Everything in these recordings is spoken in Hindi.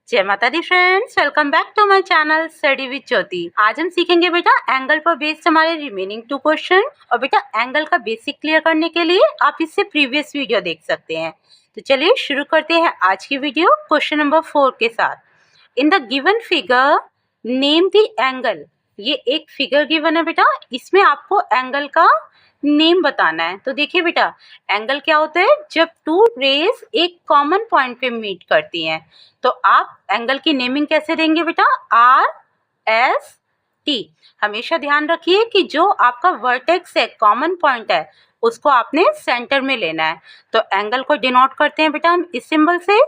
जय माता दी friends, welcome back to my channel study with Jyoti. आज हम सीखेंगे बेटा एंगल पर बेस्ड हमारे रिमेनिंग 2 क्वेश्चन। और बेटा एंगल का बेसिक क्लियर करने के लिए आप इससे प्रीवियस वीडियो देख सकते हैं। तो चलिए शुरू करते हैं आज की वीडियो क्वेश्चन नंबर 4 के साथ। In the given figure name the angle. ये एक फिगर गिवन है बेटा, इसमें आपको एंगल का नेम बताना है। तो देखिए बेटा, एंगल क्या होता है? जब टू रेज एक कॉमन पॉइंट पे मीट करती हैं। तो आप एंगल की नेमिंग कैसे देंगे बेटा? R S T. हमेशा ध्यान रखिए कि जो आपका वर्टेक्स है, कॉमन पॉइंट है, उसको आपने सेंटर में लेना है। तो एंगल को डिनोट करते हैं बेटा हम इस सिंबल से,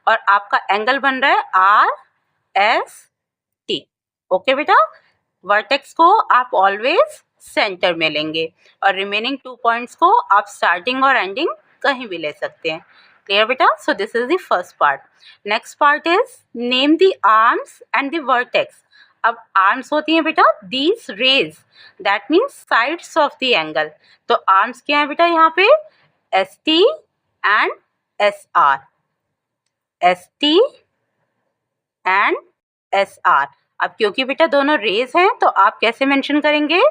और आपका एंगल बन रहा है आर एस टी। ओके बेटा, वर्टेक्स को आप ऑलवेज सेंटर में लेंगे और रिमेनिंग 2 पॉइंट्स को आप स्टार्टिंग और एंडिंग कहीं भी ले सकते हैं। क्लियर बेटा? सो this is the first part. Next part is name the arms and the vertex. अब आर्म्स होती हैं बेटा these raise, that means sides of the angle. तो आर्म्स क्या है बेटा यहाँ पे? S T and S R, S T and S R. अब क्योंकि बेटा दोनों रेज हैं तो आप कैसे मेंशन करेंगे?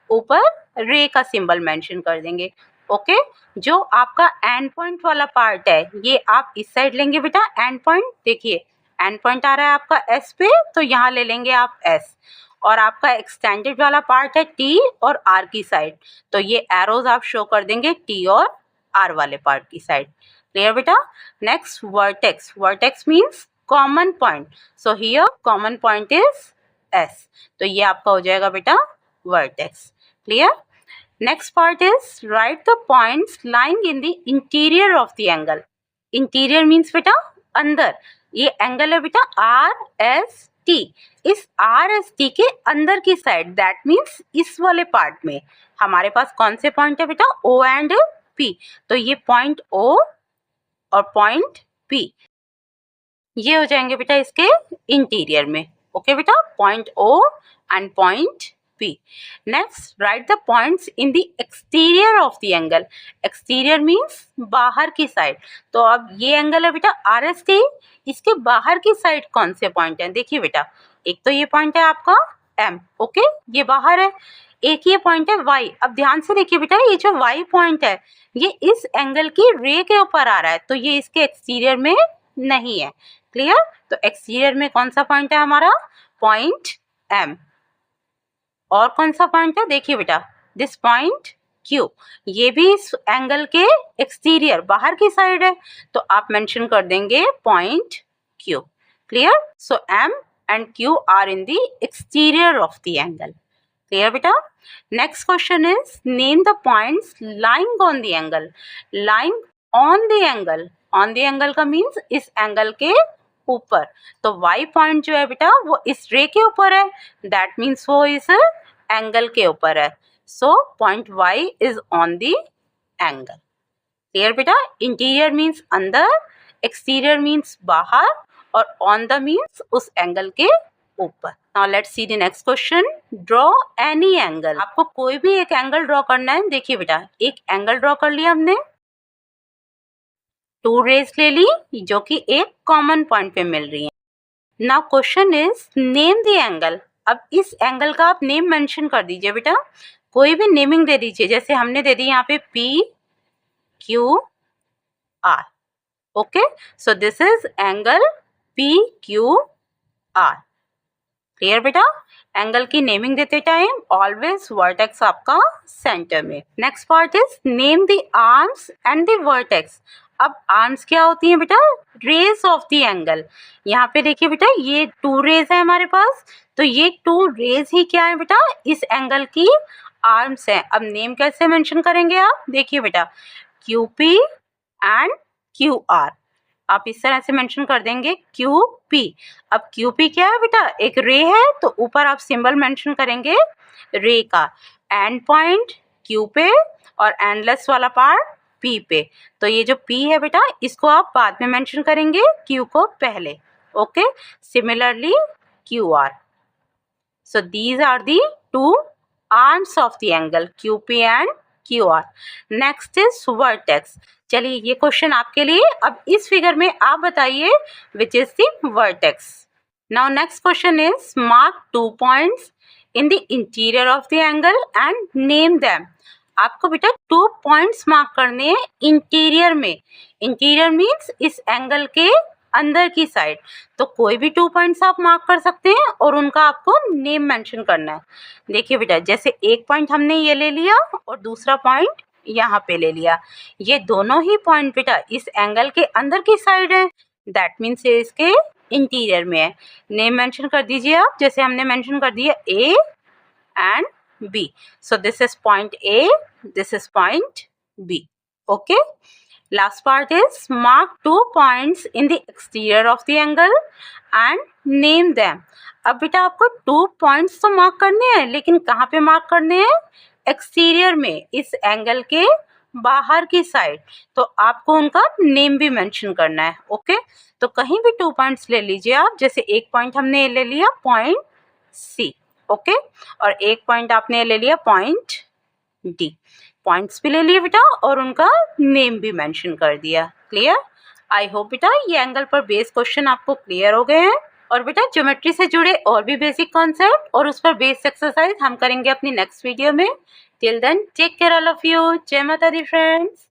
ऊपर रे का सिंबल मेंशन कर देंगे। ओके, जो आपका एंड पॉइंट वाला पार्ट है ये आप इस साइड लेंगे बेटा। एंड पॉइंट देखिए, एंड पॉइंट आ रहा है आपका एस पे, तो यहाँ ले लेंगे आप एस। और आपका एक्सटेंडेड वाला पार्ट है टी और आर की साइड, तो ये एरोज आप शो कर देंगे टी और आर वाले पार्ट की साइड। क्लियर बेटा? Next vertex. Vertex means common point, so here common point is S, तो ये आपका हो जाएगा बेटा vertex. Clear? Next part is right the points lying in the interior of the angle. Interior means बेटा अंदर। ये एंगल है बेटा आर एस टी, इस आर एस टी के अंदर की साइड, दैट मीन्स इस वाले पार्ट में हमारे पास कौन से पॉइंट है बेटा? O and P. तो ये पॉइंट ओ और पॉइंट पी ये हो जाएंगे बेटा इसके इंटीरियर में। ओके बेटा, point O and point P. Next write the points in the exterior of the angle. Exterior means बाहर की साइड। तो अब ये एंगल है बेटा आर एस टी, इसके बाहर की साइड कौन से पॉइंट हैं? देखिए बेटा, एक तो ये पॉइंट है आपका एम, ओके, ये बाहर है। एक ये पॉइंट है वाई। अब ध्यान से देखिए बेटा, ये जो वाई पॉइंट है ये इस एंगल की रे के ऊपर आ रहा है, तो ये इसके एक्सटीरियर में नहीं है। क्लियर? तो एक्सटीरियर में कौन सा पॉइंट है हमारा? Point M. और कौन सा पॉइंट है? देखिए बेटा दिस पॉइंट क्यू, ये भी इस एंगल के एक्सटीरियर बाहर की साइड है, तो आप मेंशन कर देंगे point Q. Clear? So M and Q are in the exterior of the angle. Clear बेटा? Next question is name the points lying on the angle. Lying on the angle, on the angle का मीन्स इस एंगल के ऊपर। तो y पॉइंट जो है बेटा वो इस रे के ऊपर है, दैट मीन्स वो इस एंगल के ऊपर है। So point y is on the angle. Clear बेटा? इंटीरियर मीन्स अंदर, एक्सटीरियर मीन्स बाहर, और ऑन द मीन्स उस एंगल के ऊपर। Now let's see the next question. Draw any angle. आपको कोई भी एक एंगल ड्रॉ करना है। देखिए बेटा एक एंगल ड्रॉ कर लिया हमने, 2 रेज ले ली जो कि एक कॉमन पॉइंट पे मिल रही है। Now question is name the angle. अब इस एंगल का आप नेम मेंशन कर दीजिए बेटा, कोई भी नेमिंग दे दीजिए। जैसे हमने दे दी यहाँ पे P Q R. Okay, so this is angle P Q R. Clear बेटा? एंगल की नेमिंग देते टाइम ऑलवेज वर्टेक्स आपका सेंटर में। Next part is name the arms and the vertex. अब आर्म्स क्या होती हैं बेटा? Rays of the angle. यहाँ पे देखिए बेटा ये 2 रेज है हमारे पास, तो ये 2 रेज ही क्या है बेटा? इस एंगल की आर्म्स है। अब नेम कैसे मेंशन करेंगे आप? देखिए बेटा Q P and Q are, आप इस तरह से मेंशन कर देंगे क्यू पी। अब क्यू पी क्या है बेटा? एक रे है, तो ऊपर आप सिंबल मेंशन करेंगे रे का। एंड पॉइंट क्यू पे और एंडलेस वाला पार्ट पी पे। तो ये जो पी है बेटा इसको आप बाद में मेंशन करेंगे, क्यू को पहले। Okay, similarly Q R. So these are the 2 arms of the angle Q P and Q R. Next is vertex. चलिए ये क्वेश्चन आपके लिए। अब इस फिगर में आप बताइए which is the vertex. Now next question is mark 2 points in the interior of the angle and name them. आपको बेटा 2 पॉइंट्स मार्क करने हैं इंटीरियर में। इंटीरियर मीन्स इस एंगल के अंदर की साइड। तो कोई भी 2 पॉइंट्स आप मार्क कर सकते हैं और उनका आपको नेम मेंशन करना है। देखिए बेटा, जैसे एक पॉइंट हमने ये ले लिया और दूसरा पॉइंट यहाँ पे ले लिया। ये दोनों ही पॉइंट बेटा इस एंगल के अंदर की साइड है, दैट मीन्स ये इसके इंटीरियर में है। नेम मेंशन कर दीजिए आप, जैसे हमने मेंशन कर दिया A and B. So this is point A, this is point B. Okay. Last part is mark 2 points in the exterior of the angle and name them. अब बेटा आपको 2 पॉइंट्स तो मार्क करने हैं, लेकिन कहाँ पे मार्क करने हैं? एक्सटीरियर में, इस एंगल के बाहर की साइड। तो आपको उनका नेम भी मेंशन करना है। ओके, तो कहीं भी 2 पॉइंट्स ले लीजिए आप। जैसे एक पॉइंट हमने ले लिया पॉइंट सी, ओके, और एक पॉइंट आपने ले लिया पॉइंट डी। पॉइंट्स भी ले लिए बेटा और उनका नेम भी मेंशन कर दिया। क्लियर? आई होप बेटा ये एंगल पर बेस्ड क्वेश्चन आपको क्लियर हो गए हैं। और बेटा ज्योमेट्री से जुड़े और भी बेसिक कॉन्सेप्ट और उस पर बेस्ड एक्सरसाइज हम करेंगे अपनी नेक्स्ट वीडियो में। Till then take care all of you. जय माता दी फ्रेंड्स।